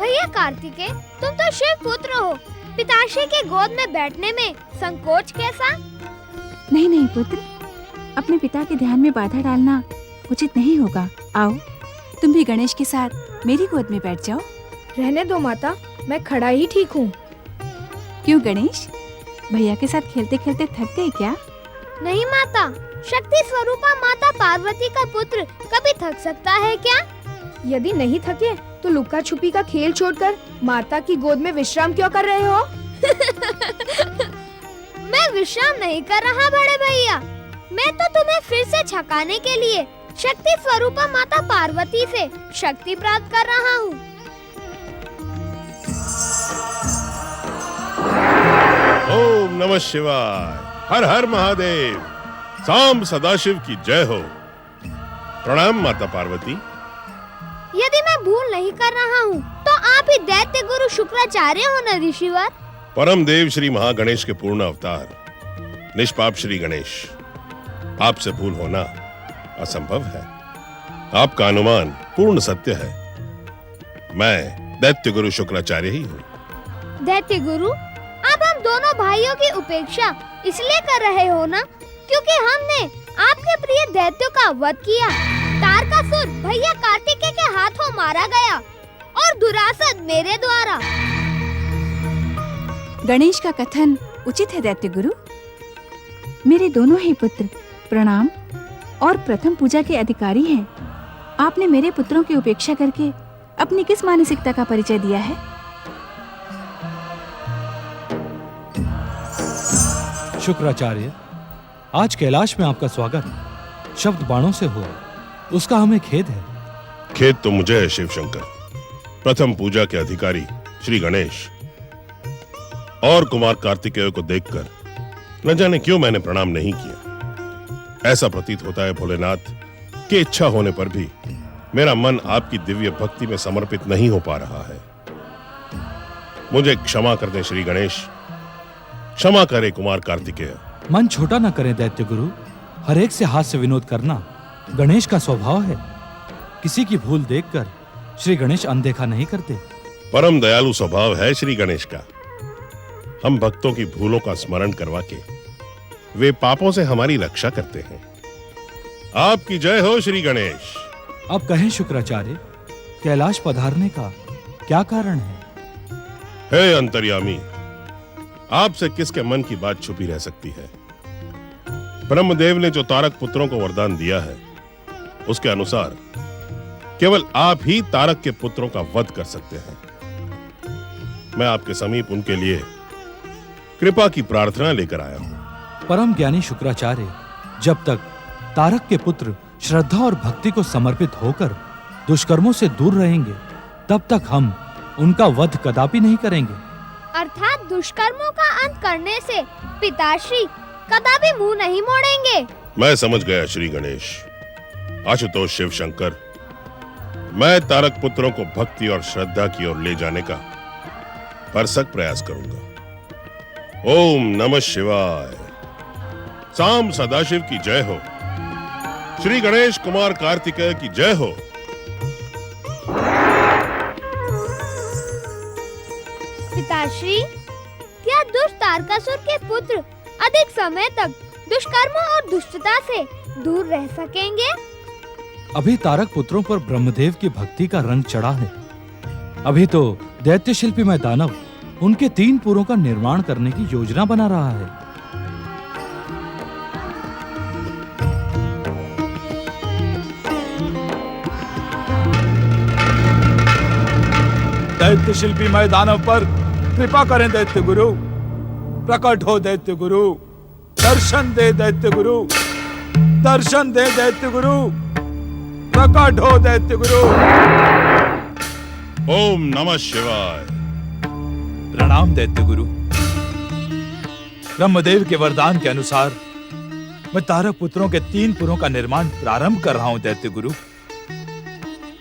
भैया कार्तिकेय, तुम तो शिव पुत्र हो, पिताश्री के गोद में बैठने में संकोच कैसा? नहीं नहीं पुत्र, अपने पिता के ध्यान में बाधा डालना उचित नहीं होगा। आओ, तुम भी गणेश के साथ मेरी गोद में बैठ जाओ। रहने दो माता, मैं खड़ा ही ठीक हूँ। क्यों गणेश, भैया के साथ खेलते खेलते थक गए क्या? नहीं माता, शक्ति स्वरूपा माता पार्वती का पुत्र कभी थक सकता है क्या? यदि नहीं थके तो लुका छुपी का खेल छोड़कर माता की गोद में विश्राम क्यों कर रहे हो? मैं विश्राम नहीं कर रहा बड़े भैया, मैं तो तुम्हें फिर से छकाने के लिए शक्ति स्वरूपा माता पार्वती से शक्ति प्राप्त कर रहा हूँ। ओम नमः शिवाय, हर हर महादेव, सांब सदाशिव की जय हो। प्रणाम माता पार्वती। यदि मैं भूल नहीं कर रहा हूँ तो आप ही दैत्य गुरु शुक्राचार्य हो न ऋषिवर? परम देव श्री महागणेश के पूर्ण अवतार निष्पाप श्री गणेश, आपसे भूल होना असंभव है। आपका अनुमान पूर्ण सत्य है। मैं दैत्य गुरु शुक्राचार्य ही हूँ। दैत्य गुरु, अब हम दोनों भाइयों की उपेक्षा इसलिए कर रहे हो ना क्योंकि हमने आपके प्रिय दैत्यों का वध किया। तारकासुर भैया कार्तिकेय के हाथों मारा गया और दुरासद मेरे द्वारा। गणेश का कथन उचित है दैत्य गुरु। मेरे दोनों ही पुत्र प्रणाम और प्रथम पूजा के अधिकारी हैं। आपने मेरे पुत्रों की उपेक्षा करके अपनी किस मानसिकता का परिचय दिया है? शुक्राचार्य, आज कैलाश में आपका स्वागत शब्द बाणों से हुआ, उसका हमें खेद है। खेद तो मुझे है शिव शंकर। प्रथम पूजा के अधिकारी श्री गणेश और कुमार कार्तिकेय को देखकर न जाने क्यों मैंने प्रणाम नहीं किया। ऐसा प्रतीत होता है भोलेनाथ कि इच्छा होने पर भी मेरा मन आपकी दिव्य भक्ति में समर्पित नहीं हो पा रहा है। मुझे क्षमा कर दें श्री गणेश, क्षमा करे कुमार कार्तिकेय। मन छोटा न करें दैत्य गुरु, हर एक से हास्य विनोद करना गणेश का स्वभाव है। किसी की भूल देखकर श्री गणेश अनदेखा नहीं करते। परम दयालु स्वभाव है श्री गणेश का। हम भक्तों की भूलों का स्मरण करवा के वे पापों से हमारी रक्षा करते हैं। आपकी जय हो श्री गणेश। अब कहें शुक्राचार्य, कैलाश पधारने का क्या कारण है? हे अंतर्यामी, आपसे किसके मन की बात छुपी रह सकती है? ब्रह्मदेव ने जो तारक पुत्रों को वरदान दिया है उसके अनुसार केवल आप ही तारक के पुत्रों का वध कर सकते हैं। मैं आपके समीप उनके लिए कृपा की प्रार्थना लेकर आया हूं। परम ज्ञानी शुक्राचार्य, जब तक तारक के पुत्र श्रद्धा और भक्ति को समर्पित होकर दुष्कर्मों से दूर रहेंगे तब तक हम उनका वध कदापि नहीं करेंगे। अर्थात दुष्कर्मों का अंत करने से पिताश्री कदापि मुंह नहीं मोड़ेंगे। मैं समझ गया श्री गणेश। आशुतोष शिव शंकर, मैं तारक पुत्रों को भक्ति और श्रद्धा की ओर ले जाने का भरसक प्रयास करूंगा। ओम नमः शिवाय, सांब सदाशिव की जय हो। श्री गणेश कुमार कार्तिकेय की जय हो। पिताश्री, क्या दुष्ट तारकासुर के पुत्र अधिक समय तक दुष्कर्मों और दुष्टता से दूर रह सकेंगे? अभी तारक पुत्रों पर ब्रह्मदेव की भक्ति का रंग चढ़ा है। अभी तो दैत्य शिल्पी में दानव उनके 3 पुरों का निर्माण करने की योजना बना रहा है। दैत्य शिल्पी मैं दानव पर कृपा करें दैत्य गुरु। प्रकट हो दैत्य गुरु, दर्शन दे दैत्य गुरु, दर्शन दे दैत्य गुरु, प्रकट हो दैत्य गुरु। ओम नमः शिवाय। प्रणाम दैत्य गुरु। ब्रह्मदेव के वरदान के अनुसार मैं तारक पुत्रों के 3 पुरों का निर्माण प्रारंभ कर रहा हूं दैत्य गुरु।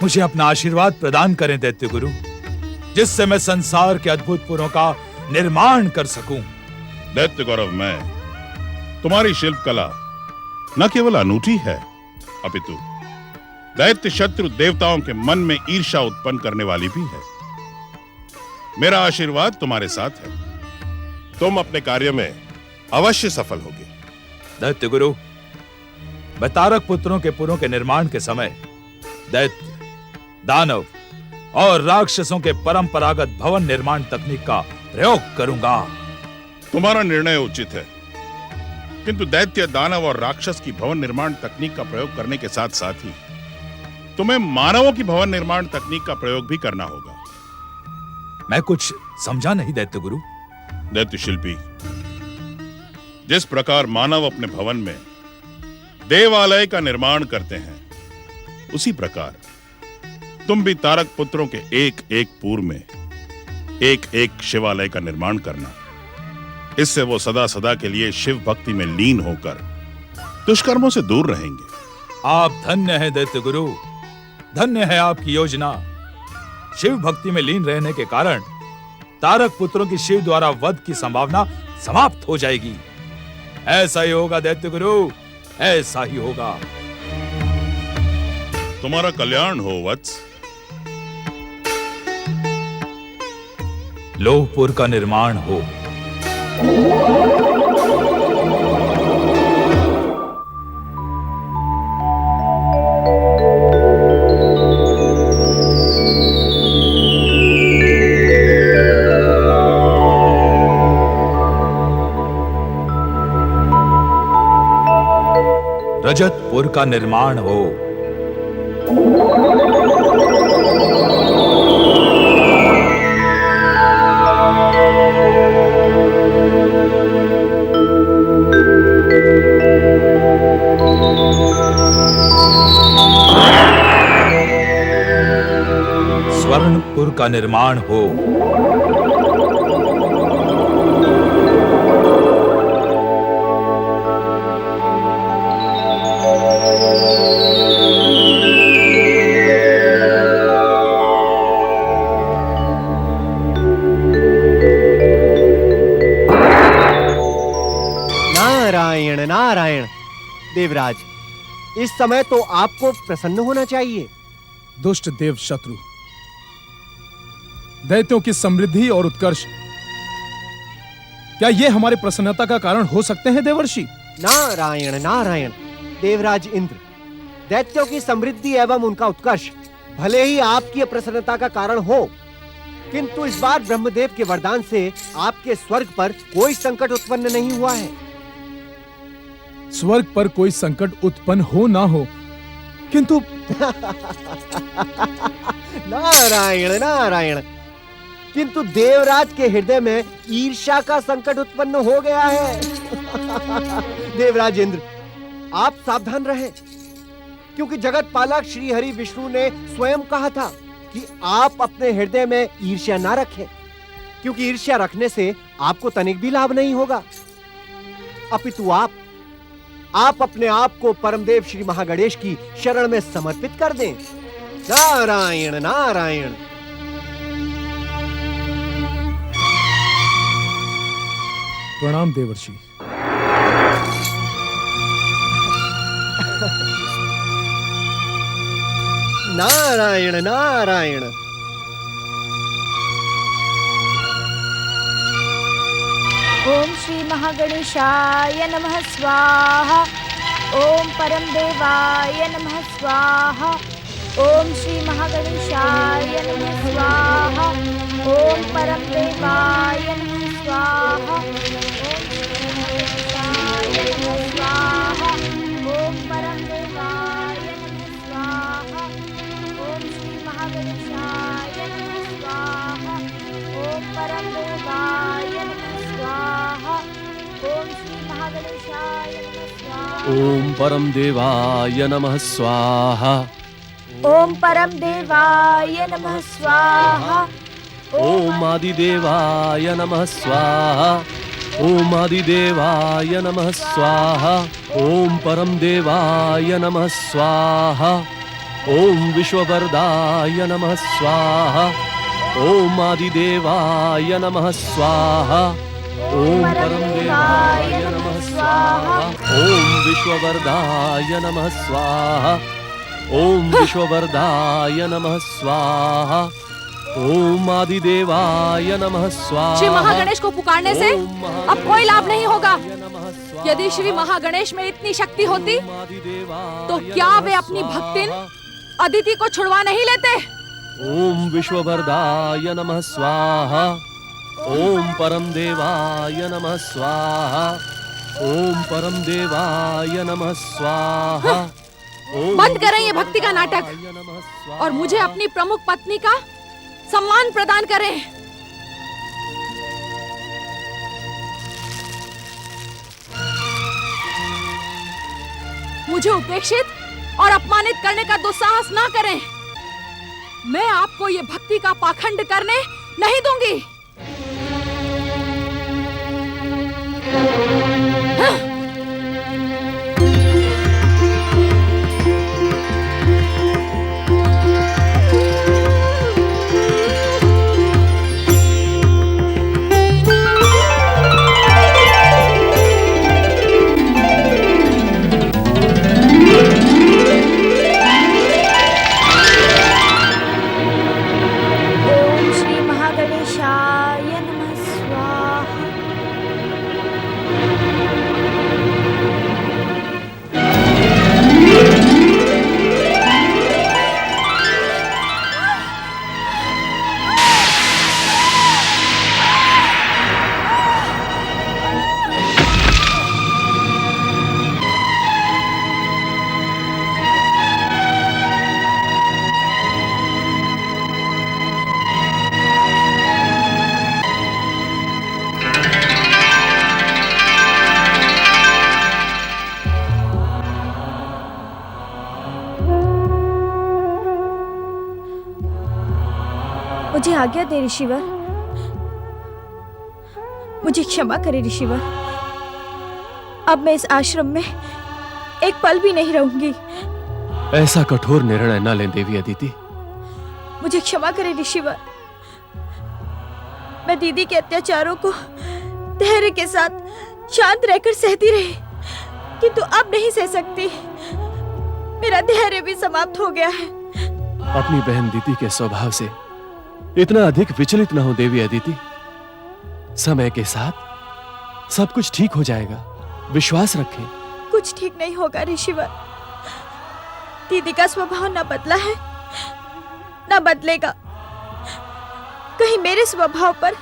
मुझे अपना आशीर्वाद प्रदान करें दैत्य गुरु, जिससे मैं संसार के अद्भुत पुरों का निर्माण कर सकूं। दैत्य गौरव, मैं तुम्हारी शिल्प कला न केवल अनूठी है अपितु दैत्य शत्रु देवताओं के मन में ईर्ष्या उत्पन्न करने वाली भी है। मेरा आशीर्वाद तुम्हारे साथ है। तुम अपने कार्य में अवश्य सफल होगे। दैत्य गुरु, मैं तारक पुत्रों के पुरों के निर्माण के समय दैत्य, दानव और राक्षसों के परंपरागत भवन निर्माण तकनीक का प्रयोग करूंगा। तुम्हारा निर्णय उचित है, किंतु दैत्य, दानव और राक्षस की भवन निर्माण तकनीक का प्रयोग करने के साथ साथ ही तुम्हें मानवों की भवन निर्माण तकनीक का प्रयोग भी करना होगा। मैं कुछ समझा नहीं दैत्य गुरु। दैत्य शिल्पी, जिस प्रकार मानव अपने भवन में देवालय का निर्माण करते हैं, उसी प्रकार तुम भी तारक पुत्रों के एक एक पूर में एक एक शिवालय का निर्माण करना। इससे वो सदा सदा के लिए शिव भक्ति में लीन होकर दुष्कर्मों से दूर रहेंगे। आप धन्य हैं दैत्य गुरु, धन्य है आपकी योजना। शिव भक्ति में लीन रहने के कारण तारक पुत्रों की शिव द्वारा वध की संभावना समाप्त हो जाएगी। ऐसा ही होगा दैत्य गुरु, ऐसा ही होगा। तुम्हारा कल्याण हो वत्स। लोहपुर का निर्माण हो। रजतपुर का निर्माण हो। स्वर्णपुर का निर्माण हो। नारायण नारायण। देवराज, इस समय तो आपको प्रसन्न होना चाहिए। दुष्ट देव शत्रु, दैत्यों की समृद्धि और उत्कर्ष, क्या ये हमारे प्रसन्नता का कारण हो सकते हैं देवर्षि? नारायण नारायण। देवराज इंद्र, दैत्यों की समृद्धि एवं उनका उत्कर्ष भले ही आपकी प्रसन्नता का कारण हो, किंतु इस बार ब्रह्मदेव के वरदान से आपके स्वर्ग पर कोई संकट उत्पन्न नहीं हुआ है। स्वर्ग पर कोई संकट उत्पन्न हो ना हो, किंतु नारायण नारायण, किंतु देवराज के हृदय में ईर्ष्या का संकट उत्पन्न हो गया है। देवराज इंद्र, आप सावधान रहें, क्योंकि जगत पालक श्री हरि विष्णु ने स्वयं कहा था कि आप अपने हृदय में ईर्ष्या ना रखें, क्योंकि ईर्ष्या रखने से आपको तनिक भी लाभ नहीं होगा। अपितु आप अपने आप को परमदेव श्री महागणेश की शरण में समर्पित कर दें। नारायण नारायण। प्रणाम देवर्षि। नारायण नारायण। ओम श्री महागणेशाय नमः स्वाहा। ओम परम देवाय नमः स्वाहा। ओम श्री महागणेशाय नमः स्वाहा। ओम परम देवाय नमः स्वाहा। ओम श्री महागणेशाय नमः स्वाहा। ओम परम देवाय नमः स्वाहा। ओम श्री महागणेशाय नमः स्वाहा। ओम परम देवाय नमः स्वाहा। ओम श्री महागणेशाय नमः स्वाहा। ओम परम देवाय नमः स्वाहा। ओम परम देवाय नमः स्वाहा। ओम आदिदेवाय नमः स्वाहा। ओम आदिदेवाय नमः स्वाहा। ओम परम देवाय नमः स्वाहा। ओम विश्ववरदाय नमः स्वाहा। ओम आदिदेवाय नमः स्वाहा। ओम परम देवाय नमः स्वाहा। ओम विश्ववरदाय नमः स्वाहा। ओम विश्ववरदाय नमः स्वाहा। ओम आदिदेवाय नमः स्वाहा। श्री महागणेश को पुकारने से अब कोई लाभ नहीं होगा। यदि श्री महागणेश में इतनी शक्ति होती तो क्या वे अपनी भक्तिन अदिति को छुड़वा नहीं लेते? ओम विश्ववरदाय नमः स्वाहा। ओम परम देवाय नमः स्वाहा। ओम परम देवाय नमः स्वाहा। बंद करें ये भक्ति का नाटक और मुझे अपनी प्रमुख पत्नी का सम्मान प्रदान करें। मुझे उपेक्षित और अपमानित करने का दुस्साहस ना करें। मैं आपको ये भक्ति का पाखंड करने नहीं दूंगी। ओम श्री महागणेशाय नमः स्वाहा। मुझे आज्ञा दे ऋषिवर, मुझे क्षमा करे ऋषिवर। अब मैं इस आश्रम में एक पल भी नहीं रहूंगी। ऐसा कठोर निर्णय न लें देवी अदिति। मुझे क्षमा करे ऋषिवर। मैं दीदी के अत्याचारों को धैर्य के साथ शांत रहकर सहती रही, किंतु अब नहीं सह सकती। मेरा धैर्य भी समाप्त हो गया है। अपनी बहन दीदी के स्वभाव से इतना अधिक विचलित न हो देवी अदिति। समय के साथ सब कुछ ठीक हो जाएगा, विश्वास रखें। कुछ ठीक नहीं होगा ऋषिवर। दीदी का स्वभाव न बदला है, न बदलेगा। कहीं मेरे स्वभाव पर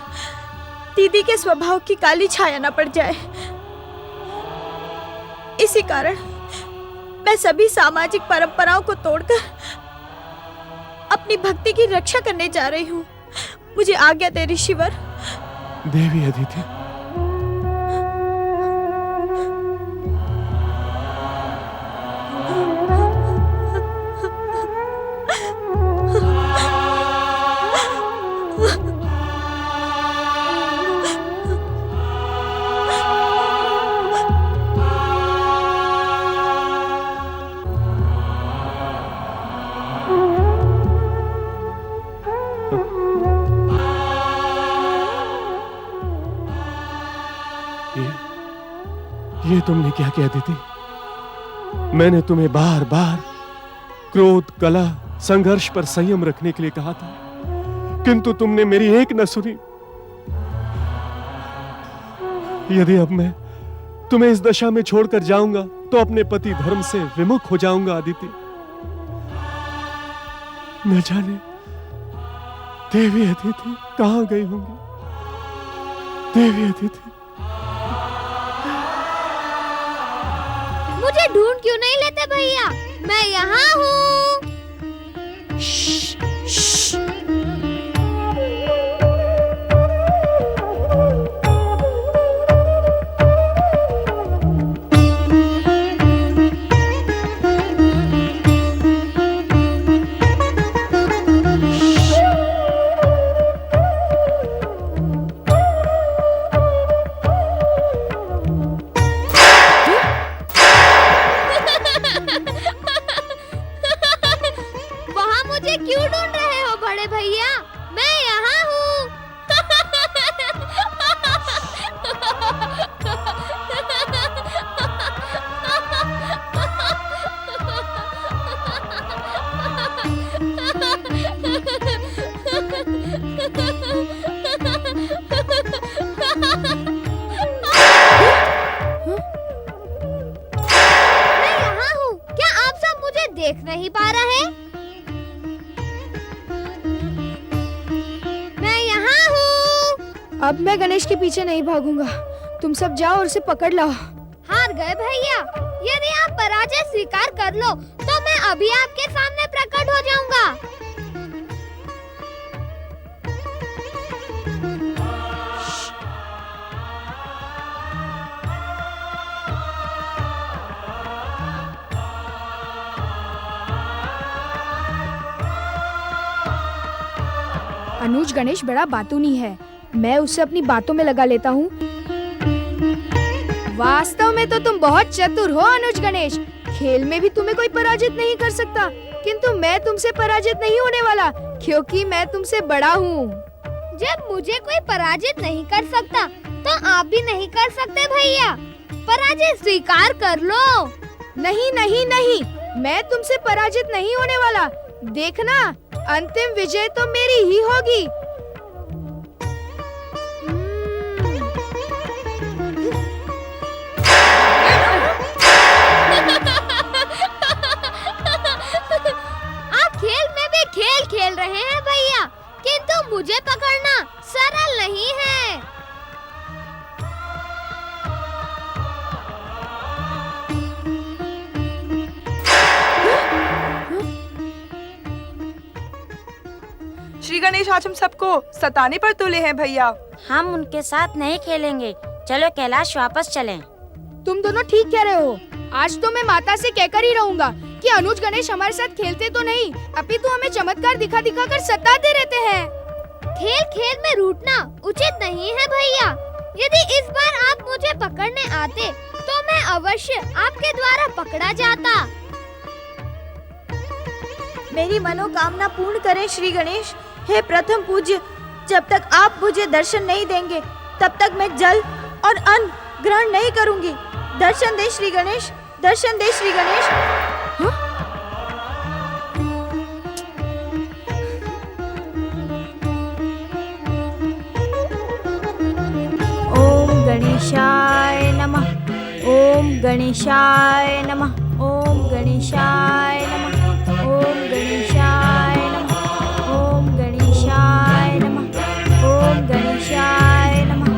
दीदी के स्वभाव की काली छाया न पड़ जाए। इसी कारण मैं सभी सामाजिक परंपराओं को तोड़कर अपनी भक्ति की रक्षा करने जा रही हूँ। मुझे आज्ञा दे ऋषिवर। देवी अदिति, ये तुमने क्या किया दीदी? मैंने तुम्हें बार बार क्रोध, कलह, संघर्ष पर संयम रखने के लिए कहा था, किंतु तुमने मेरी एक न सुनी। यदि अब मैं तुम्हें इस दशा में छोड़कर जाऊंगा तो अपने पति धर्म से विमुख हो जाऊंगा अदिति। न जाने देवी अदिति कहां गई होंगी। देवी अदिति, मुझे ढूंढ क्यों नहीं लेते भैया? मैं यहाँ हूँ। मुझे क्यों ढूंढ अब मैं गणेश के पीछे नहीं भागूंगा। तुम सब जाओ और उसे पकड़ लाओ। हार गए भैया। यदि आप पराजय स्वीकार कर लो तो मैं अभी आपके सामने प्रकट हो जाऊंगा। अनुज गणेश बड़ा बातूनी है, मैं उसे अपनी बातों में लगा लेता हूँ। वास्तव में तो तुम बहुत चतुर हो अनुज गणेश। खेल में भी तुम्हें कोई पराजित नहीं कर सकता, किंतु मैं तुमसे पराजित नहीं होने वाला, क्योंकि मैं तुमसे बड़ा हूँ। जब मुझे कोई पराजित नहीं कर सकता तो आप भी नहीं कर सकते भैया। पराजय स्वीकार कर लो। नहीं नहीं नहीं, मैं तुमसे पराजित नहीं होने वाला। देखना, अंतिम विजय तो मेरी ही होगी। आप खेल में भी खेल खेल रहे हैं भैया, किंतु मुझे पकड़ना सरल नहीं है। श्री गणेश आज हम सबको सताने पर तुले हैं भैया। हम उनके साथ नहीं खेलेंगे, चलो कैलाश वापस चलें। तुम दोनों ठीक कह रहे हो। आज तो मैं माता से कहकर ही रहूंगा कि अनुज गणेश हमारे साथ खेलते तो नहीं, अपितु हमें चमत्कार दिखा दिखा कर सताते रहते हैं। खेल खेल में रूठना उचित नहीं है भैया। यदि इस बार आप मुझे पकड़ने आते तो मैं अवश्य आपके द्वारा पकड़ा जाता। मेरी मनोकामना पूर्ण करें श्री गणेश। हे प्रथम पूज्य, जब तक आप मुझे दर्शन नहीं देंगे तब तक मैं जल और अन्न ग्रहण नहीं करूंगी। दर्शन दे श्री गणेश, दर्शन दे श्री गणेश। ओम गणेशाय नमः, ओम गणेशाय नमः, ओम गणेशाय नमः, ओम गणेशाय नमः, ओम गणेशाय नमः, ओम गणेशाय नमः,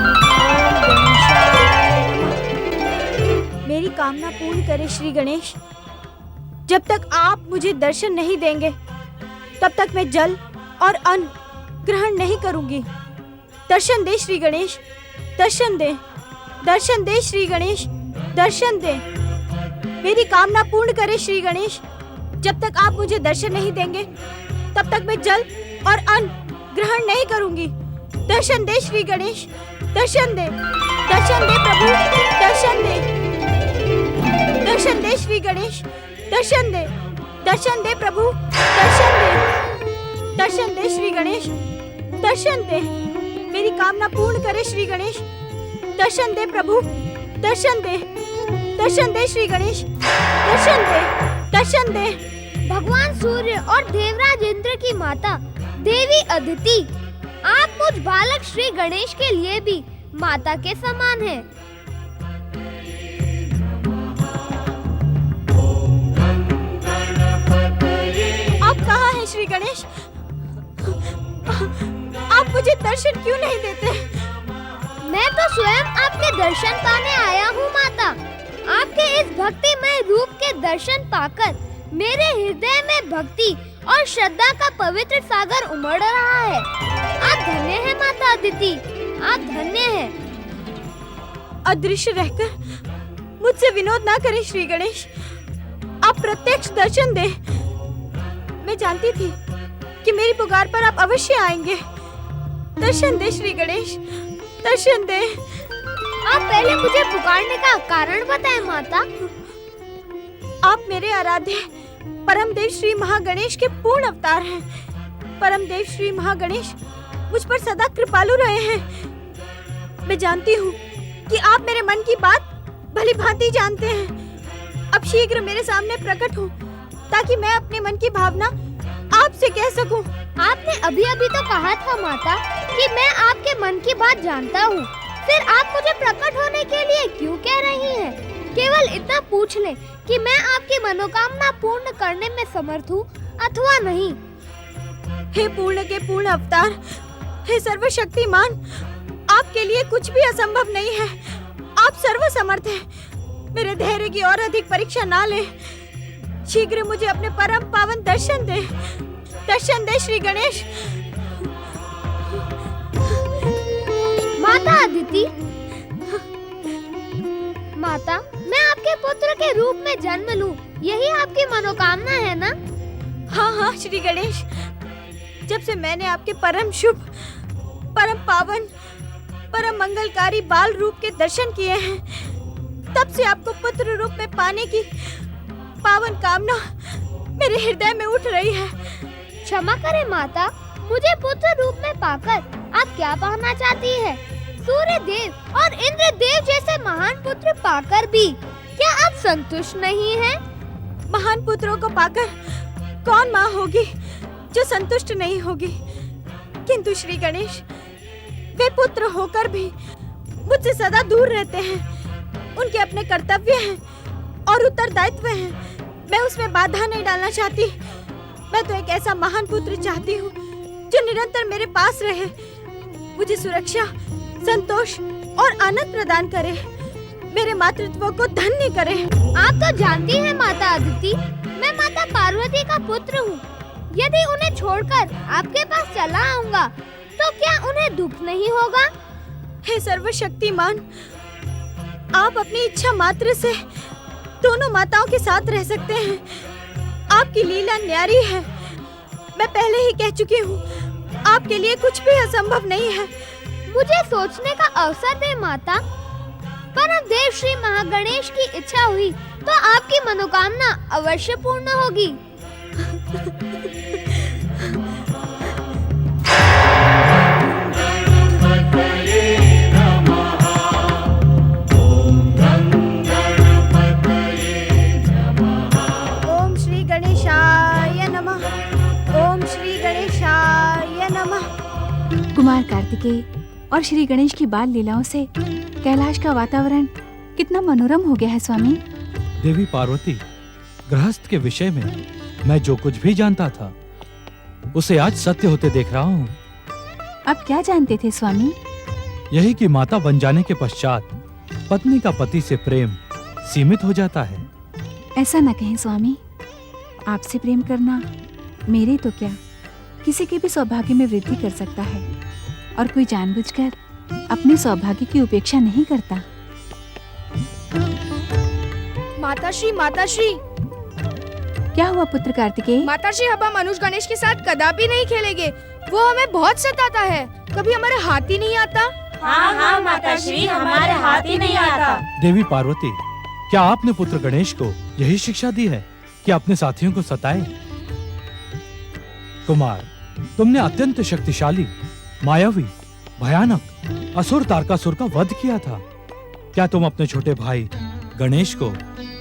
ओम गणेशाय नमः। मेरी कामना पूर्ण करे श्री गणेश। जब तक आप मुझे दर्शन नहीं देंगे तब तक मैं जल और अन्न ग्रहण नहीं करूंगी। दर्शन दे श्री गणेश, दर्शन दे, दर्शन दे श्री गणेश, दर्शन दे। मेरी कामना पूर्ण करे श्री गणेश। जब तक आप मुझे दर्शन नहीं देंगे तब तक मैं जल और अन्न ग्रहण नहीं करूंगी। दर्शन दे श्री गणेश, दर्शन दे, दर्शन दे प्रभु, दर्शन दे, दर्शन दे श्री गणेश, दर्शन दे, दर्शन दे प्रभु, दर्शन दे, दर्शन दे श्री गणेश, दर्शन दे। मेरी कामना पूर्ण करे श्री गणेश। दर्शन दे प्रभु, दर्शन दे, दर्शन दे श्री गणेश, दर्शन दे, दर्शन दे। भगवान सूर्य और देवराज इंद्र की माता देवी अदिति, आप मुझ बालक श्री गणेश के लिए भी माता के समान हैं। आप कहाँ हैं श्री गणेश? आप मुझे दर्शन क्यों नहीं देते? मैं तो स्वयं आपके दर्शन पाने आया हूँ माता। आपके इस भक्तिमय रूप के दर्शन पाकर मेरे हृदय में भक्ति और श्रद्धा का पवित्र सागर उमड़ रहा है। आप धन्य हैं माता अदिति, आप धन्य हैं। अदृश्य रहकर मुझसे विनोद ना करें श्री गणेश। आप प्रत्यक्ष दर्शन दे। मैं जानती थी कि मेरी पुकार पर आप अवश्य आएंगे। दर्शन दे श्री गणेश, दर्शन दे। आप पहले मुझे पुकारने का कारण बताएं माता। आप मेरे आराध्य परमदेव श्री महागणेश के पूर्ण अवतार हैं। परमदेव श्री महागणेश मुझ पर सदा कृपालु रहे हैं। मैं जानती हूँ कि आप मेरे मन की बात भली भांति जानते हैं। अब शीघ्र मेरे सामने प्रकट हो ताकि मैं अपने मन की भावना आपसे कह सकूं। आपने अभी अभी तो कहा था माता कि मैं आपके मन की बात जानता हूँ। फिर आप मुझे प्रकट होने के लिए क्यों कह रही हैं? केवल इतना पूछ लें कि मैं आपकी मनोकामना पूर्ण करने में समर्थ हूँ अथवा नहीं। हे पूर्ण के पूर्ण अवतार, हे सर्वशक्तिमान, आपके लिए कुछ भी असंभव नहीं है। आप सर्वसमर्थ हैं। मेरे धैर्य की और अधिक परीक्षा ना लें। शीघ्र मुझे अपने परम पावन दर्शन दे। दर्शन दे श्री गणेश। माता अदिति, माता, मैं आपके पुत्र के रूप में जन्म लूं, यही आपकी मनोकामना है ना? हाँ हाँ श्री गणेश, जब से मैंने आपके परम शुभ, परम पावन, परम मंगलकारी बाल रूप के दर्शन किए हैं, तब से आपको पुत्र रूप में पाने की पावन कामना मेरे हृदय में उठ रही है। क्षमा करें माता, मुझे पुत्र रूप में पाकर आप क्या पाना चाहती है? सूर्य देव और इंद्र देव जैसे महान पुत्र पाकर भी क्या आप संतुष्ट नहीं हैं? महान पुत्रों को पाकर कौन माँ होगी जो संतुष्ट नहीं होगी? किंतु श्री गणेश, वे पुत्र होकर भी मुझसे सदा दूर रहते हैं। उनके अपने कर्तव्य हैं और उत्तरदायित्व हैं। मैं उसमें बाधा नहीं डालना चाहती। मैं तो एक ऐसा महान पुत्र चाहती हूँ जो निरंतर मेरे पास रहे, मुझे सुरक्षा, संतोष और आनंद प्रदान करे, मेरे मातृत्व को धन्य करे। आप तो जानती हैं माता अदिति, मैं माता पार्वती का पुत्र हूँ। यदि उन्हें छोड़कर आपके पास चला आऊंगा तो क्या उन्हें दुख नहीं होगा? हे सर्वशक्तिमान, आप अपनी इच्छा मात्र से दोनों माताओं के साथ रह सकते हैं। आपकी लीला न्यारी है। मैं पहले ही कह चुकी हूँ, आपके लिए कुछ भी असंभव नहीं है। मुझे सोचने का अवसर दे माता। परम देव श्री महागणेश की इच्छा हुई तो आपकी मनोकामना अवश्य पूर्ण होगी। ओम श्री गणेशाय नमः। ओम श्री गणेशाय नमः। कुमार कार्तिकेय और श्री गणेश की बाल लीलाओं से कैलाश का वातावरण कितना मनोरम हो गया है स्वामी। देवी पार्वती, गृहस्थ के विषय में मैं जो कुछ भी जानता था उसे आज सत्य होते देख रहा हूँ। अब क्या जानते थे स्वामी? यही कि माता बन जाने के पश्चात पत्नी का पति से प्रेम सीमित हो जाता है। ऐसा न कहें स्वामी, आपसे प्रेम करना मेरे तो क्या किसी के भी सौभाग्य में वृद्धि कर सकता है, और कोई जानबूझकर अपने सौभाग्य की उपेक्षा नहीं करता। माताश्री, माताश्री, क्या हुआ पुत्र कार्तिकेय? माताश्री, अब हम अनुज गणेश के साथ कदापि नहीं खेलेंगे। वो हमें बहुत सताता है। कभी हमारे हाथ ही नहीं आता। हाँ हाँ माताश्री, हमारे हाथ ही नहीं आता। देवी पार्वती, क्या आपने पुत्र गणेश को यही शिक्षा दी है कि अपने साथियों को सताए? कुमार, तुमने अत्यंत शक्तिशाली, मायावी, भयानक असुर तारकासुर का वध किया था। क्या तुम अपने छोटे भाई गणेश को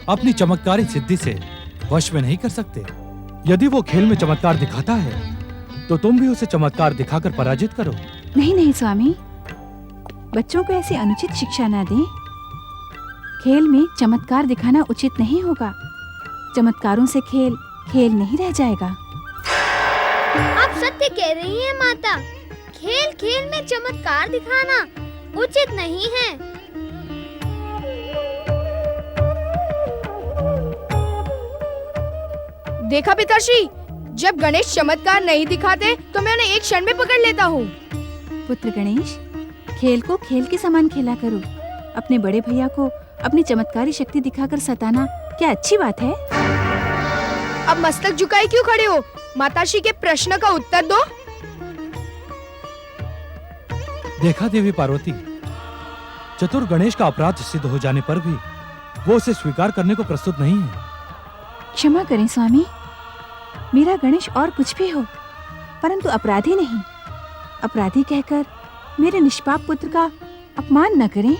अपनी चमत्कारी सिद्धि से वश में नहीं कर सकते? यदि वो खेल में चमत्कार दिखाता है तो तुम भी उसे चमत्कार दिखाकर पराजित करो। नहीं नहीं स्वामी, बच्चों को ऐसी अनुचित शिक्षा न दें। खेल में चमत्कार दिखाना उचित नहीं होगा। चमत्कारों से खेल खेल नहीं रह जाएगा। आप सत्य कह रही हैं माता। खेल खेल में चमत्कार दिखाना उचित नहीं है। देखा पिताश्री, जब गणेश चमत्कार नहीं दिखाते तो मैं उन्हें एक क्षण में पकड़ लेता हूँ। पुत्र गणेश, खेल को खेल के समान खेला करो। अपने बड़े भैया को अपनी चमत्कारी शक्ति दिखाकर सताना क्या अच्छी बात है? अब मस्तक झुकाए क्यों खड़े हो? माताश्री के प्रश्न का उत्तर दो। देखा देवी पार्वती, चतुर गणेश का अपराध सिद्ध हो जाने पर भी वो उसे स्वीकार करने को प्रस्तुत नहीं है। क्षमा करें स्वामी, मेरा गणेश और कुछ भी हो, परंतु अपराधी नहीं। अपराधी कहकर मेरे निष्पाप पुत्र का अपमान न करें।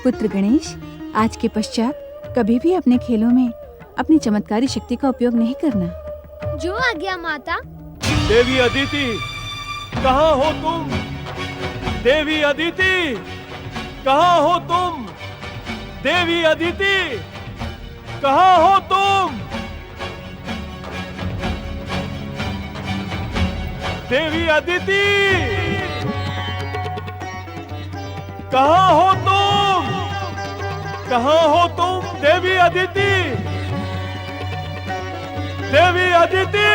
पुत्र गणेश, आज के पश्चात कभी भी अपने खेलों में अपनी चमत्कारी शक्ति का उपयोग नहीं करना। जो आज्ञा माता। देवी अदिति, कहाँ हो तुम? देवी अदिति, कहाँ हो तुम? देवी अदिति, कहाँ हो तुम? देवी अदिति, कहाँ हो तुम? कहाँ हो तुम देवी अदिति? देवी अदिति!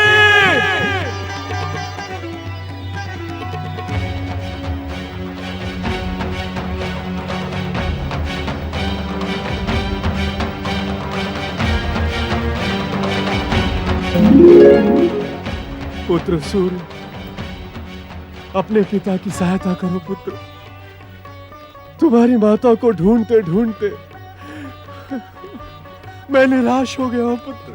पुत्र सूर्य, अपने पिता की सहायता करो पुत्र। तुम्हारी माता को ढूंढते ढूंढते मैं निराश हो गया हूं पुत्र।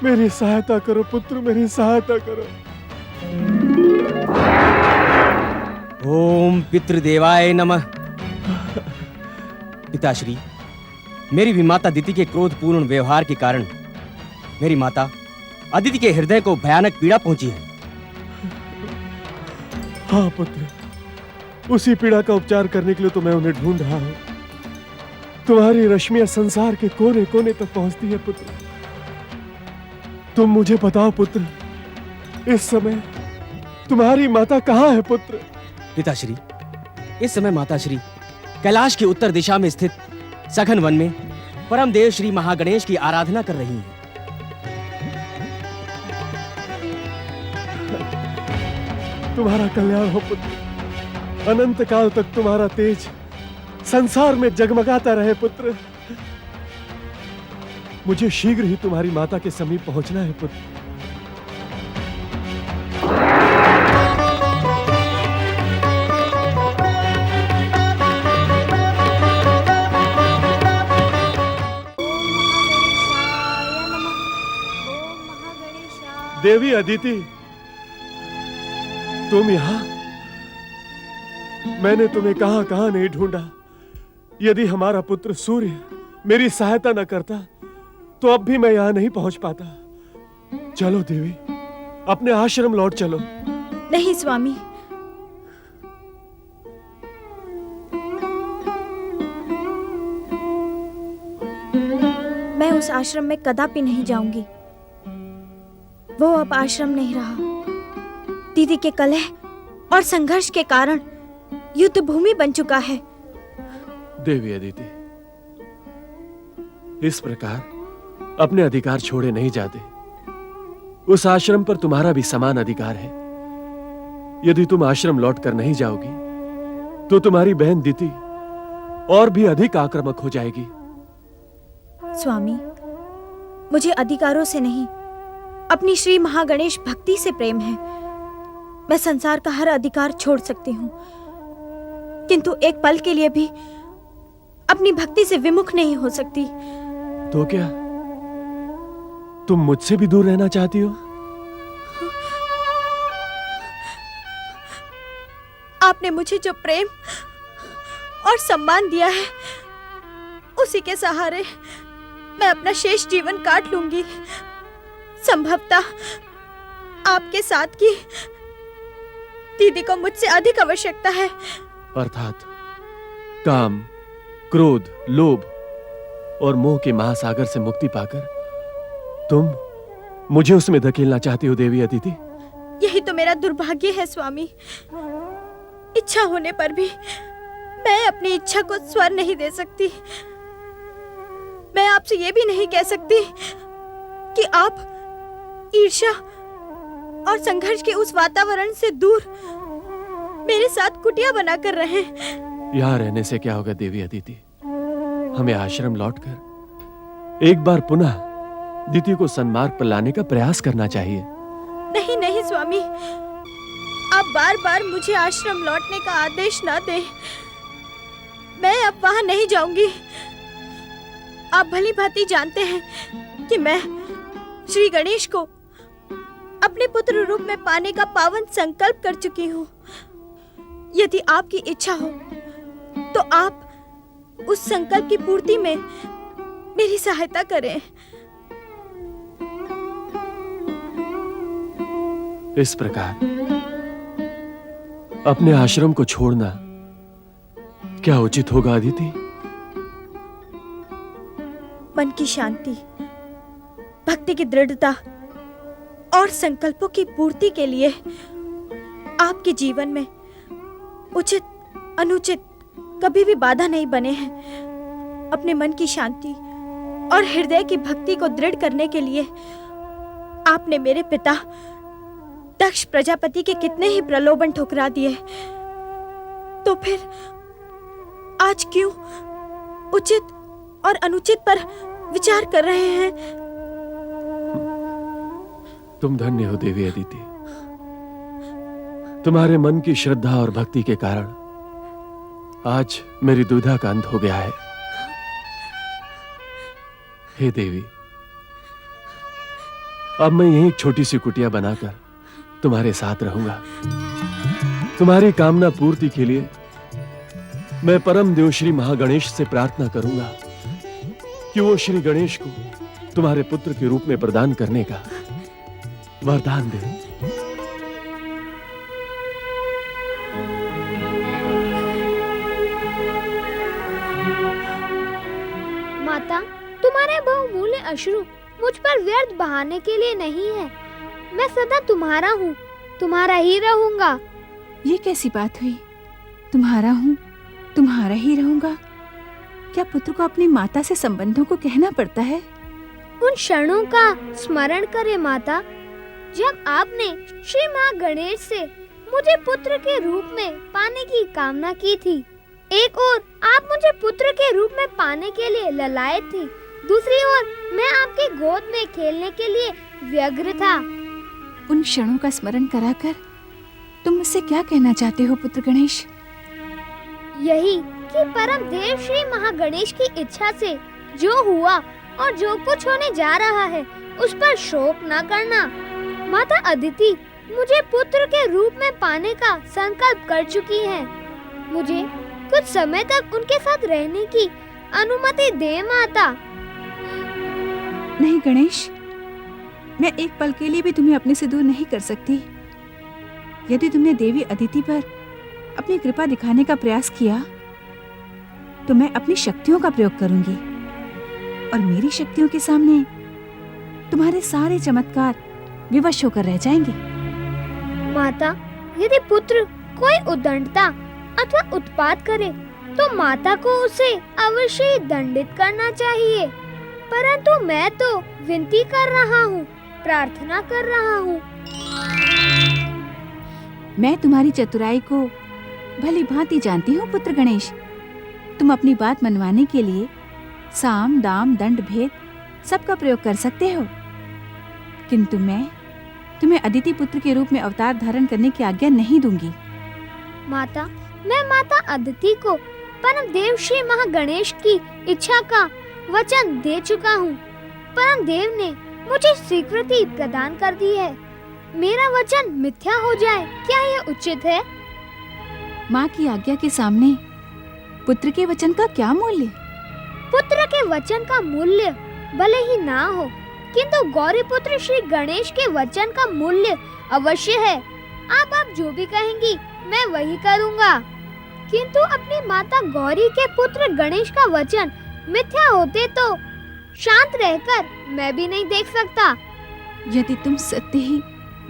मेरी सहायता करो पुत्र, मेरी सहायता करो। ओम पितृदेवाय नमः। पिताश्री, मेरी भी माता अदिति के क्रोधपूर्ण व्यवहार के कारण मेरी माता अदिति के हृदय को भयानक पीड़ा पहुंची है। हाँ पुत्र, उसी पीड़ा का उपचार करने के लिए तो मैं उन्हें ढूंढ रहा हूं। तुम्हारी रश्मियां संसार के कोने कोने तक पहुंचती है पुत्र। तुम मुझे बताओ पुत्र, इस समय तुम्हारी माता कहाँ है पुत्र? पिताश्री, इस समय माताश्री कैलाश की उत्तर दिशा में स्थित सघन वन में परम देव श्री महागणेश की आराधना कर रही हैं। तुम्हारा कल्याण हो पुत्र। अनंत काल तक तुम्हारा तेज संसार में जगमगाता रहे पुत्र। मुझे शीघ्र ही तुम्हारी माता के समीप पहुंचना है पुत्र। देवी अदिति, तुम यहां? मैंने तुम्हें कहां कहां नहीं ढूंढा। यदि हमारा पुत्र सूर्य मेरी सहायता न करता तो अब भी मैं यहां नहीं पहुंच पाता। चलो देवी, अपने आश्रम लौट चलो। नहीं स्वामी, मैं उस आश्रम में कदापि नहीं जाऊंगी। वो अब आश्रम नहीं रहा। दीदी के कलह और संघर्ष के कारण युद्ध भूमि बन चुका है। देवी अदिति, इस प्रकार अपने अधिकार छोड़े नहीं जाते। उस आश्रम पर तुम्हारा भी समान अधिकार है। यदि तुम आश्रम लौट कर नहीं जाओगी तो तुम्हारी बहन दीति और भी अधिक आक्रामक हो जाएगी। स्वामी, मुझे अधिकारों से नहीं, अपनी श्री महागणेश भक्ति से प्रेम है। मैं संसार का हर अधिकार छोड़ सकती हूँ, किंतु एक पल के लिए भी अपनी भक्ति से विमुख नहीं हो सकती। तो क्या तुम मुझसे भी दूर रहना चाहती हो? आपने मुझे जो प्रेम और सम्मान दिया है, उसी के सहारे मैं अपना शेष जीवन काट लूंगी। संभवतः आपके साथ की दीदी को मुझसे अधिक आवश्यकता है। अर्थात काम, क्रोध, लोभ और मोह के महासागर से मुक्ति पाकर तुम मुझे उसमें धकेलना चाहती हो देवी अदिति? यही तो मेरा दुर्भाग्य है स्वामी। इच्छा होने पर भी मैं अपनी इच्छा को स्वर नहीं दे सकती। मैं आपसे ये भी नहीं कह सकती कि आप ईर्ष्या और संघर्ष के उस वातावरण से दूर मेरे साथ कुटिया बनाकर रहें। यहाँ रहने से क्या होगा देवी अदिति? हमें आश्रम लौटकर एक बार पुनः दीति को सन्मार्ग पर लाने का प्रयास करना चाहिए। नहीं नहीं स्वामी, आप बार बार मुझे आश्रम लौटने का आदेश ना दें। मैं अब वहां नहीं जाऊंगी। आप भली भांति जानते हैं कि मैं श्री गणेश को अपने पुत्र रूप में पाने का पावन संकल्प कर चुकी हूँ। यदि आपकी इच्छा हो तो आप उस संकल्प की पूर्ति में मेरी सहायता करें। इस प्रकार अपने आश्रम को छोड़ना क्या उचित होगा अदिति? मन की शांति भक्ति की दृढ़ता और संकल्पों की पूर्ति के लिए आपके जीवन में उचित अनुचित कभी भी बाधा नहीं बने हैं। अपने मन की शांति और हृदय की भक्ति को दृढ़ करने के लिए आपने मेरे पिता दक्ष प्रजापति के कितने ही प्रलोभन ठुकरा दिए, तो फिर आज क्यों उचित और अनुचित पर विचार कर रहे हैं? तुम धन्य हो देवी अदिति। तुम्हारे मन की श्रद्धा और भक्ति के कारण आज मेरी दुविधा का अंत हो गया है। हे देवी, अब मैं यही एक छोटी सी कुटिया बनाकर तुम्हारे साथ रहूंगा। तुम्हारी कामना पूर्ति के लिए मैं परम देव श्री महागणेश से प्रार्थना करूंगा कि वो श्री गणेश को तुम्हारे पुत्र के रूप में प्रदान करने का वरदान दे। माता, तुम्हारे बहुमूल्य अश्रु मुझ पर व्यर्थ बहाने के लिए नहीं है। मैं सदा तुम्हारा हूँ, तुम्हारा ही रहूंगा। ये कैसी बात हुई? तुम्हारा हूँ, तुम्हारा ही रहूंगा। क्या पुत्र को अपनी माता से संबंधों को कहना पड़ता है? उन क्षणों का स्मरण करें माता, जब आपने श्री महागणेश से मुझे पुत्र के रूप में पाने की कामना की थी। एक ओर आप मुझे पुत्र के रूप में पाने के लिए ललायत थी, दूसरी ओर मैं आपकी गोद में खेलने के लिए व्यग्र था। उन क्षणों का स्मरण कराकर तुम मुझसे क्या कहना चाहते हो पुत्र गणेश? यही कि परम देव श्री महागणेश की इच्छा से जो हुआ और जो कुछ होने जा रहा है उस पर शोक न करना। माता अदिति मुझे पुत्र के रूप में पाने का संकल्प कर चुकी हैं। मुझे कुछ समय तक उनके साथ रहने की अनुमति दे माता। नहीं गणेश, मैं एक पल के लिए भी तुम्हें अपने से दूर नहीं कर सकती। यदि तुमने देवी अदिति पर अपनी कृपा दिखाने का प्रयास किया तो मैं अपनी शक्तियों का प्रयोग करूंगी और मेरी शक्तियों के सामने तुम्हारे सारे चमत्कार विवश होकर रह जाएंगे। माता, यदि पुत्र कोई उद्दंडता अथवा उत्पात करे तो माता को उसे अवश्य ही दंडित करना चाहिए, परंतु मैं तो विनती कर रहा हूँ, प्रार्थना कर रहा हूँ। मैं तुम्हारी चतुराई को भली भांति जानती हूँ पुत्र गणेश। तुम अपनी बात मनवाने के लिए साम दाम दंड भेद सबका प्रयोग कर सकते हो, किंतु मैं तुम्हें अदिति पुत्र के रूप में अवतार धारण करने की आज्ञा नहीं दूंगी। माता, मैं माता अदिति को परम देव श्री महागणेश की इच्छा का वचन दे चुका हूँ। परम देव ने मुझे स्वीकृति प्रदान कर दी है। मेरा वचन मिथ्या हो जाए, क्या यह उचित है? माँ की आज्ञा के सामने पुत्र के वचन का क्या मूल्य? पुत्र के वचन का मूल्य भले ही ना हो, किंतु गौरी पुत्र श्री गणेश के वचन का मूल्य अवश्य है। आप जो भी कहेंगी मैं वही करूँगा। किंतु अपनी माता गौरी के पुत्र गणेश का वचन मिथ्या होते तो शांत रहकर मैं भी नहीं देख सकता। यदि तुम सत्य ही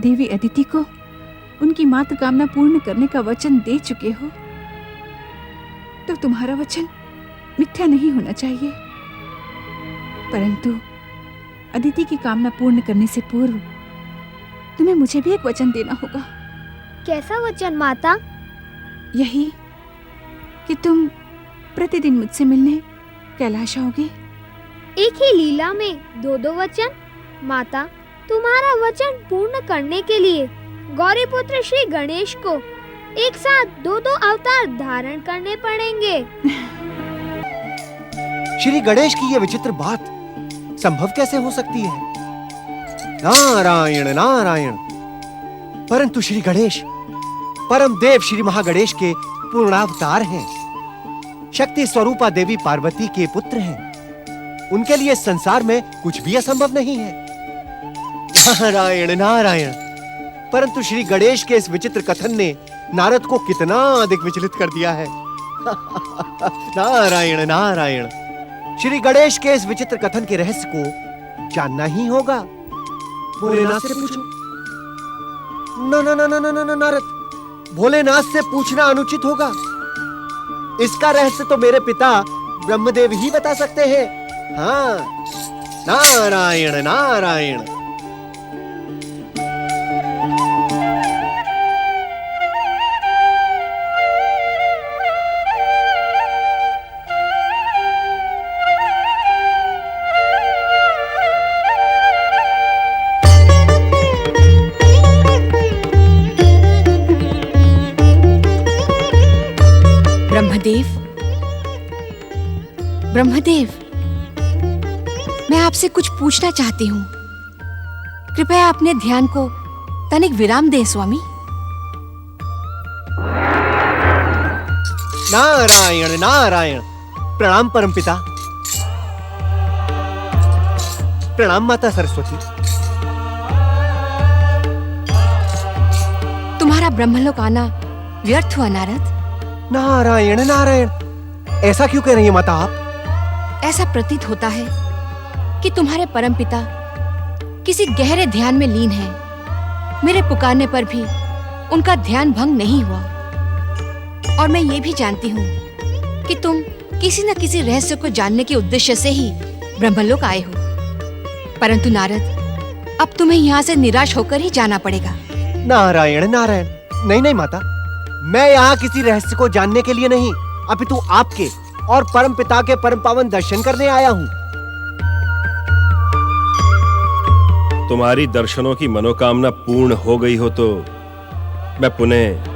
देवी अदिति को उनकी मात्र कामना पूर्ण करने का वचन दे चुके हो तो तुम्हारा वचन मिथ्या नहीं होना चाहिए, परंतु अदिति की कामना पूर्ण करने से पूर्व तुम्हें मुझे भी एक वचन देना होगा। कैसा वचन माता? यही कि तुम प्रतिदिन मुझसे मिलने कैलाश आओगे। एक ही लीला में दो वचन? माता, तुम्हारा वचन पूर्ण करने के लिए गौरी पुत्र श्री गणेश को एक साथ दो अवतार धारण करने पड़ेंगे। श्री गणेश की ये विचित्र बात संभव कैसे हो सकती है? नारायण नारायण। परंतु श्री गणेश परम देव श्री महागणेश के पूर्णावतार हैं। शक्ति स्वरूपा देवी पार्वती के पुत्र हैं। उनके लिए संसार में कुछ भी असंभव नहीं है। नारायण नारायण। परंतु श्री गणेश के इस विचित्र कथन ने नारद को कितना अधिक विचलित कर दिया है। नारायण नारायण। श्री गणेश के इस विचित्र कथन के रहस्य को जानना ही होगा। भोलेनाथ से पूछो। ना ना ना ना ना ना नारद, भोलेनाथ से पूछना अनुचित होगा। इसका रहस्य तो मेरे पिता ब्रह्मदेव ही बता सकते हैं। हाँ, नारायण नारायण। ब्रह्मदेव, ब्रह्मदेव, मैं आपसे कुछ पूछना चाहती हूँ। कृपया अपने ध्यान को तनिक विराम दें स्वामी। नारायण नारायण। प्रणाम परमपिता। प्रणाम माता सरस्वती। तुम्हारा ब्रह्मलोक आना व्यर्थ हुआ नारद। नारायण नारायण। ऐसा क्यों कह रही हैं माता आप? ऐसा प्रतीत होता है कि तुम्हारे परमपिता किसी गहरे ध्यान में लीन हैं। मेरे पुकारने पर भी उनका ध्यान भंग नहीं हुआ। और मैं ये भी जानती हूँ कि तुम किसी न किसी रहस्य को जानने के उद्देश्य से ही ब्रह्मलोक आए हो। परंतु नारद, अब तुम्हें यहाँ से निराश होकर ही जाना पड़ेगा। नारायण नारायण। नहीं नहीं माता, मैं यहाँ किसी रहस्य को जानने के लिए नहीं, अपितु आपके और परम पिता के परम पावन दर्शन करने आया हूँ। तुम्हारी दर्शनों की मनोकामना पूर्ण हो गई हो तो मैं पुनः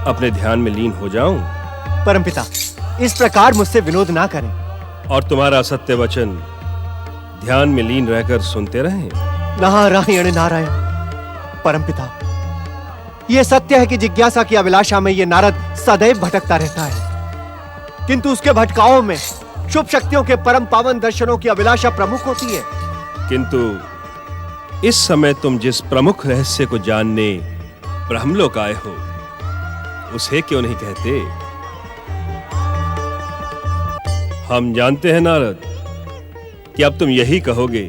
अपने ध्यान में लीन हो जाऊं? परमपिता, इस प्रकार मुझसे विनोद ना करें। और तुम्हारा सत्य वचन ध्यान में लीन रहकर सुनते रहें। नारायण नारायण। परमपिता, यह सत्य है कि जिज्ञासा की अभिलाषा में यह नारद सदैव भटकता रहता है, किंतु उसके भटकाओं में शुभ शक्तियों के परम पावन दर्शनों की अभिलाषा प्रमुख होती है। किंतु इस समय तुम जिस प्रमुख रहस्य को जानने ब्रह्मलोक आए हो, उसे क्यों नहीं कहते? हम जानते हैं नारद कि अब तुम यही कहोगे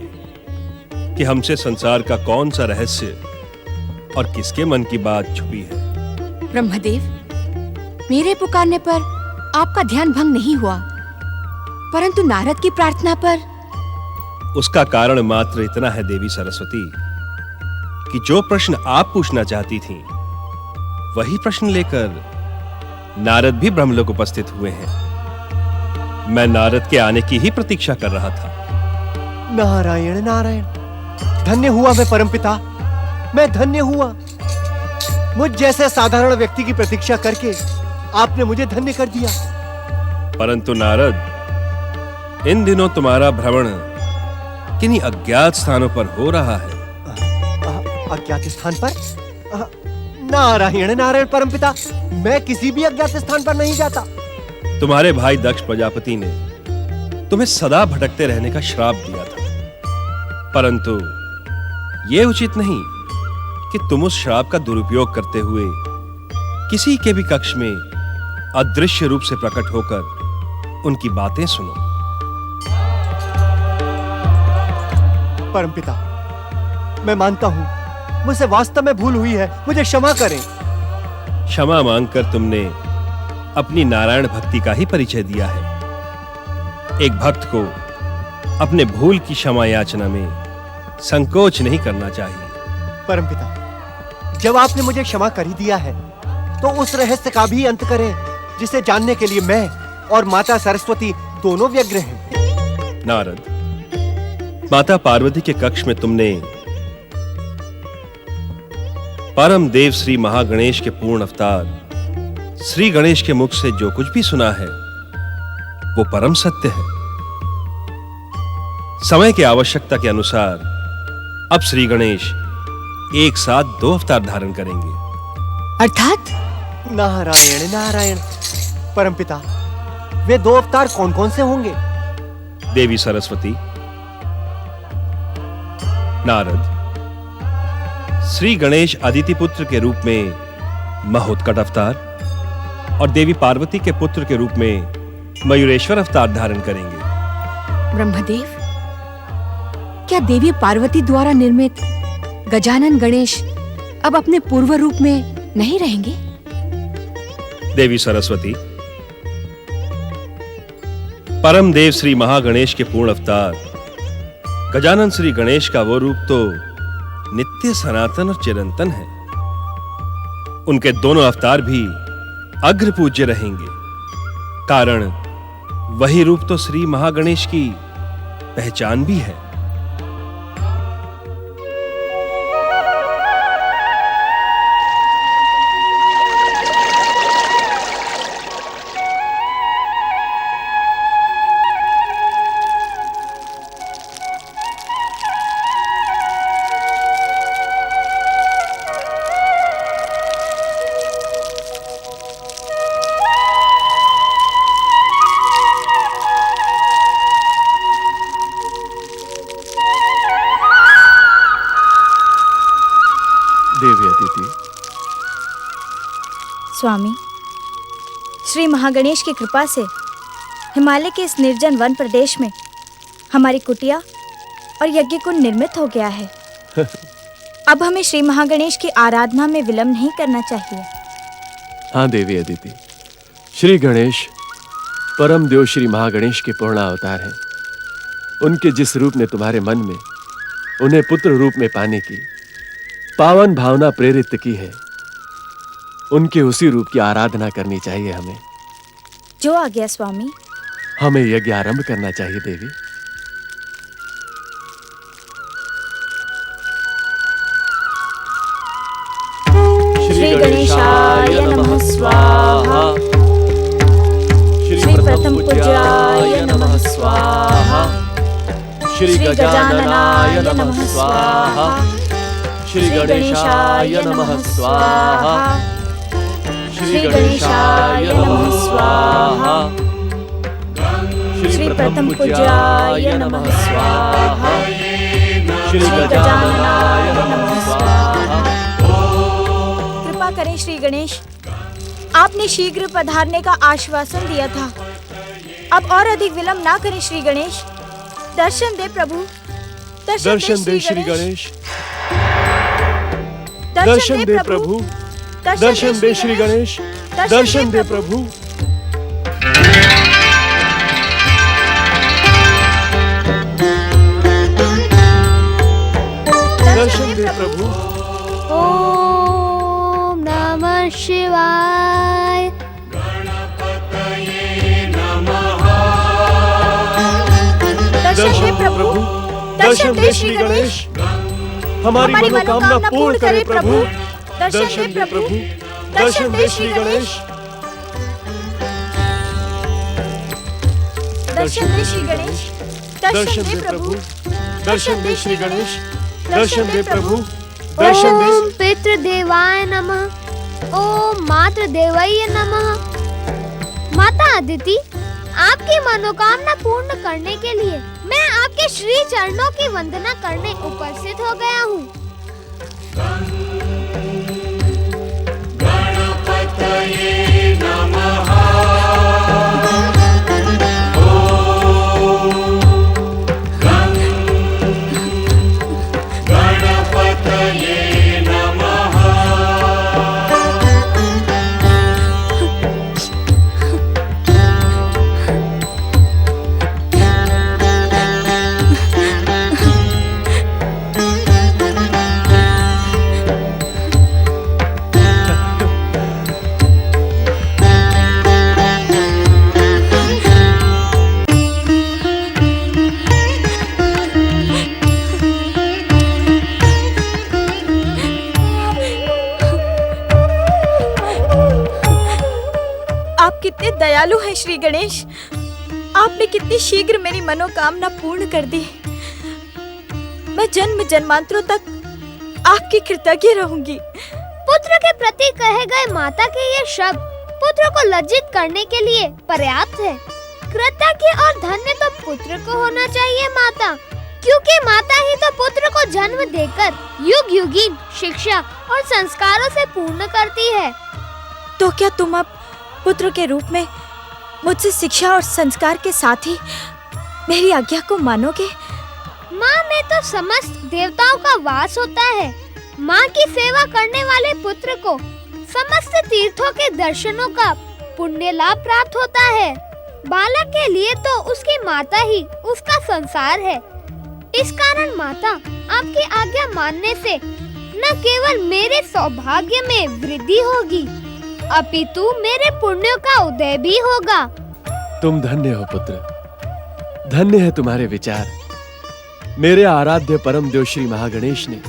कि हमसे संसार का कौन सा रहस्य और किसके मन की बात छुपी है। ब्रह्मदेव, मेरे पुकारने पर आपका ध्यान भंग नहीं हुआ, परंतु नारद की प्रार्थना पर। उसका कारण मात्र इतना है देवी सरस्वती कि जो प्रश्न आप पूछना चाहती थीं, वही प्रश्न लेकर नारद भी ब्रह्मलोक उपस्थित हुए हैं। मैं नारद के आने की ही प्रतीक्षा कर रहा था। नारायण नारायण। धन्य हुआ मैं परमपिता, मैं धन्य हुआ। मुझ जैसे साधारण व्यक्ति की प्रतीक्षा करके आपने मुझे धन्य कर दिया। परंतु नारद, इन दिनों तुम्हारा भ्रमण किन्हीं अज्ञात स्थानों पर हो रहा है। अज्ञात स्थान पर? नारायण नारायण परमपिता, मैं किसी भी अज्ञात स्थान पर नहीं जाता। तुम्हारे भाई दक्ष प्रजापति ने तुम्हें सदा भटकते रहने का श्राप दिया था, परंतु यह उचित नहीं कि तुम उस श्राप का दुरुपयोग करते हुए किसी के भी कक्ष में अदृश्य रूप से प्रकट होकर उनकी बातें सुनो। परमपिता, मैं मानता हूं मुझसे वास्तव में भूल हुई है, मुझे क्षमा करें। क्षमा मांगकर तुमने अपनी नारायण भक्ति का ही परिचय दिया है। एक भक्त को अपने भूल की क्षमा याचना में संकोच नहीं करना चाहिए। परमपिता, जब आपने मुझे क्षमा कर ही दिया है, तो उस रहस्य का भी अंत करें जिसे जानने के लिए मैं और माता सरस्वती दोनों व्यग्र हैं। नारद, माता पार्वती के कक्ष में तुमने परम देव श्री महागणेश के पूर्ण अवतार श्री गणेश के मुख से जो कुछ भी सुना है, वो परम सत्य है। समय की आवश्यकता के अनुसार अब श्री गणेश एक साथ 2 अवतार धारण करेंगे। अर्थात? नारायण नारायण। परमपिता, वे 2 अवतार कौन कौन से होंगे? देवी सरस्वती, नारद, श्री गणेश अदिति पुत्र के रूप में महोत्कट अवतार और देवी पार्वती के पुत्र के रूप में मयूरेश्वर अवतार धारण करेंगे। ब्रह्मदेव, क्या देवी पार्वती द्वारा निर्मित गजानन गणेश अब अपने पूर्व रूप में नहीं रहेंगे? देवी सरस्वती, परम देव श्री महागणेश के पूर्ण अवतार गजानन श्री गणेश का वो रूप तो नित्य सनातन और चिरंतन है। उनके दोनों अवतार भी अग्र पूज्य रहेंगे, कारण वही रूप तो श्री महागणेश की पहचान भी है। देवी अदिति, स्वामी, श्री महागणेश की कृपा से हिमालय के इस निर्जन वन प्रदेश में हमारी कुटिया और यज्ञ कुंड निर्मित हो गया है। अब हमें श्री महागणेश की आराधना में विलंब नहीं करना चाहिए। हाँ देवी अदिति, श्री गणेश परम देव श्री महागणेश के पूर्ण अवतार हैं। उनके जिस रूप ने तुम्हारे मन में उन्हें पुत्र रूप में पाने की पावन भावना प्रेरित की है, उनके उसी रूप की आराधना करनी चाहिए हमें। जो आ गया स्वामी। हमें यज्ञ आरंभ करना चाहिए देवी। श्री गणेशाय नमः स्वाहा। श्री प्रथम पूज्याय नमः स्वाहा। श्री गजाननाय नमः स्वाहा। श्री गणेशाय नमः स्वाहा। श्री गणेशाय नमः स्वाहा। श्री प्रथम पूज्याय नमः स्वाहा। श्री गजाननाय नमः स्वाहा। कृपा करें श्री गणेश, आपने शीघ्र पधारने का आश्वासन दिया था। अब और अधिक विलंब ना करें श्री गणेश। दर्शन दे प्रभु, दर्शन दे श्री गणेश। दर्शन दे प्रभु, दर्शन दे श्री गणेश। दर्शन दे प्रभु। दर्शन दे प्रभु। ओम नमः शिवाय। दर्शन दे प्रभु, दर्शन दे श्री गणेश। हमारी मनोकामना पूर्ण करे प्रभु। दर्शन दे प्रभु, दर्शन दे श्री गणेश। दर्शन दे श्री गणेश। दर्शन दे प्रभु, दर्शन दे श्री गणेश। दर्शन दे प्रभु, दर्शन दे। ओम पितृदेवाय नमः। ओम मातृदेवाय नमः। माता अदिति, आपकी मनोकामना पूर्ण करने के लिए मैं आपके श्री चरणों की वंदना करने उपस्थित हो गया हूँ। गणपतये नमः। गणपतये नमः। आप कितने दयालु हैं श्री गणेश। आपने कितनी शीघ्र मेरी मनोकामना पूर्ण कर दी। मैं जन्म जन्मांतरों तक आपकी कृतज्ञ रहूंगी। पुत्र के प्रति कहे गए माता के ये शब्द पुत्र को लज्जित करने के लिए पर्याप्त है। कृतज्ञ और धन्य तो पुत्र को होना चाहिए माता, क्योंकि माता ही तो पुत्र को जन्म देकर युग युगीन शिक्षा और संस्कारों से पूर्ण करती है। तो क्या तुम अब पुत्र के रूप में मुझसे शिक्षा और संस्कार के साथ ही मेरी आज्ञा को मानोगे? माँ में तो समस्त देवताओं का वास होता है। माँ की सेवा करने वाले पुत्र को समस्त तीर्थों के दर्शनों का पुण्य लाभ प्राप्त होता है। बालक के लिए तो उसकी माता ही उसका संसार है। इस कारण माता, आपकी आज्ञा मानने से न केवल मेरे सौभाग्य में वृद्धि होगी, अपितु मेरे पुण्यों का उदय भी होगा। तुम धन्य हो पुत्र, धन्य है तुम्हारे विचार। मेरे आराध्य परम देव श्री महागणेश ने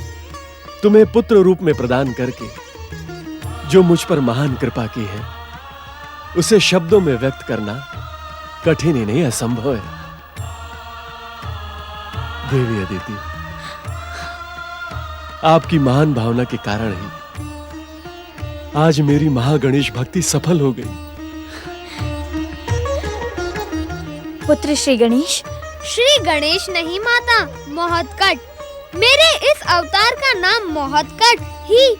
तुम्हें पुत्र रूप में प्रदान करके जो मुझ पर महान कृपा की है, उसे शब्दों में व्यक्त करना कठिन ही नहीं, असंभव है। देवी अदिति, आपकी महान भावना के कारण ही आज मेरी महागणेश भक्ति सफल हो गई। पुत्र श्री गणेश। श्री गणेश नहीं माता, मोहतकट। मेरे इस अवतार का नाम मोहतकट ही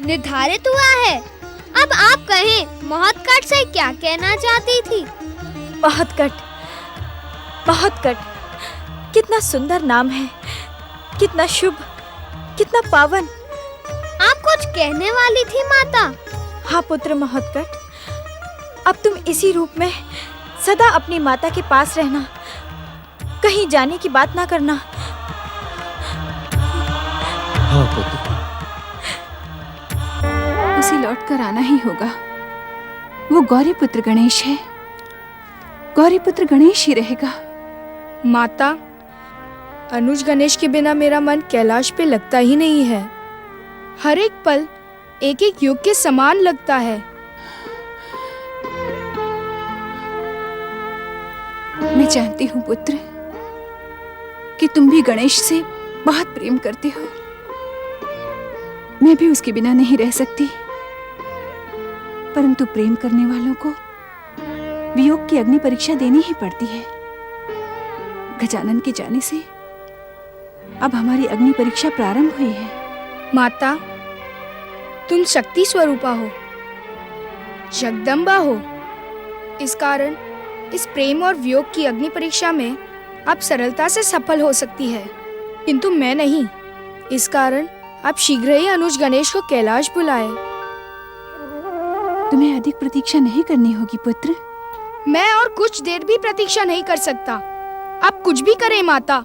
निर्धारित हुआ है। अब आप कहें, मोहतकट से क्या कहना चाहती थी? मोहतकट, मोहतकट, कितना सुंदर नाम है, कितना शुभ, कितना पावन। आप कुछ कहने वाली थी माता? हाँ पुत्र मोहतकट, अब तुम इसी रूप में सदा अपनी माता के पास रहना, कहीं जाने की बात ना करना। हाँ पुत्र, उसे लौट कर आना ही होगा। वो गौरी पुत्र गणेश है, गौरी पुत्र गणेश ही रहेगा। माता, अनुज गणेश के बिना मेरा मन कैलाश पे लगता ही नहीं है। हर एक पल एक एक युग के समान लगता है। मैं जानती हूँ पुत्र कि तुम भी गणेश से बहुत प्रेम करते हो। मैं भी उसके बिना नहीं रह सकती, परंतु प्रेम करने वालों को वियोग की अग्नि परीक्षा देनी ही पड़ती है। गजानन के जाने से अब हमारी अग्नि परीक्षा प्रारंभ हुई है। माता, तुम शक्ति स्वरूपा हो, जगदम्बा हो। इस कारण इस प्रेम और वियोग की अग्नि परीक्षा में आप सरलता से सफल हो सकती है, किंतु मैं नहीं। इस कारण आप शीघ्र ही अनुज गणेश को कैलाश बुलाए। तुम्हें अधिक प्रतीक्षा नहीं करनी होगी पुत्र। मैं और कुछ देर भी प्रतीक्षा नहीं कर सकता। आप कुछ भी करें माता,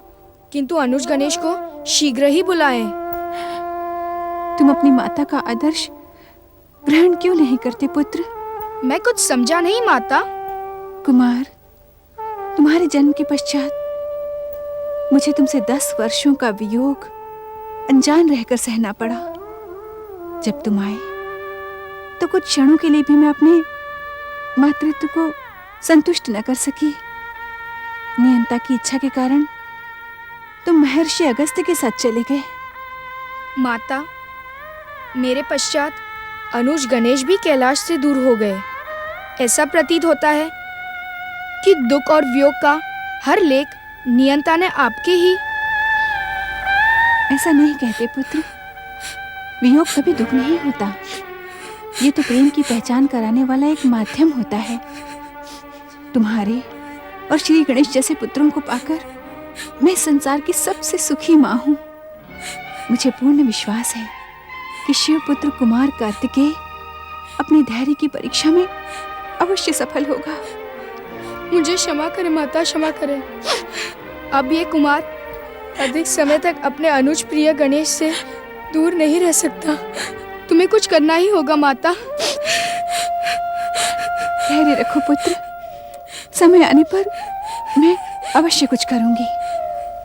किंतु अनुज गणेश को शीघ्र ही बुलाएं। तुम अपनी माता का आदर्श ग्रहण क्यों नहीं करते पुत्र? मैं कुछ समझा नहीं माता। कुमार, तुम्हारे जन्म के पश्चात मुझे तुमसे 10 वर्षों का वियोग अनजान रहकर सहना पड़ा। जब तुम आए तो कुछ क्षणों के लिए भी मैं अपने मातृत्व को संतुष्ट न कर सकी। नियंता की इच्छा के कारण तुम महर्षि अगस्त्य के साथ चले गए। माता, मेरे पश्चात अनुज गणेश भी कैलाश से दूर हो गए। ऐसा प्रतीत होता है कि दुख और वियोग का हर लेख नियंता ने आपके ही। ऐसा नहीं कहते पुत्र, वियोग कभी दुख नहीं होता। ये तो प्रेम की पहचान कराने वाला एक माध्यम होता है। तुम्हारे और श्री गणेश जैसे पुत्रों को पाकर मैं संसार की सबसे सुखी माँ हूँ। मुझे पूर्ण विश्वास है कि शिवपुत्र कुमार कार्तिकेय अपने धैर्य की परीक्षा में अवश्य सफल होगा। मुझे क्षमा करें माता, क्षमा करें। अब ये कुमार अधिक समय तक अपने अनुज प्रिय गणेश से दूर नहीं रह सकता। तुम्हें कुछ करना ही होगा माता। धैर्य रखो पुत्र, समय आने पर मैं अवश्य कुछ करूंगी।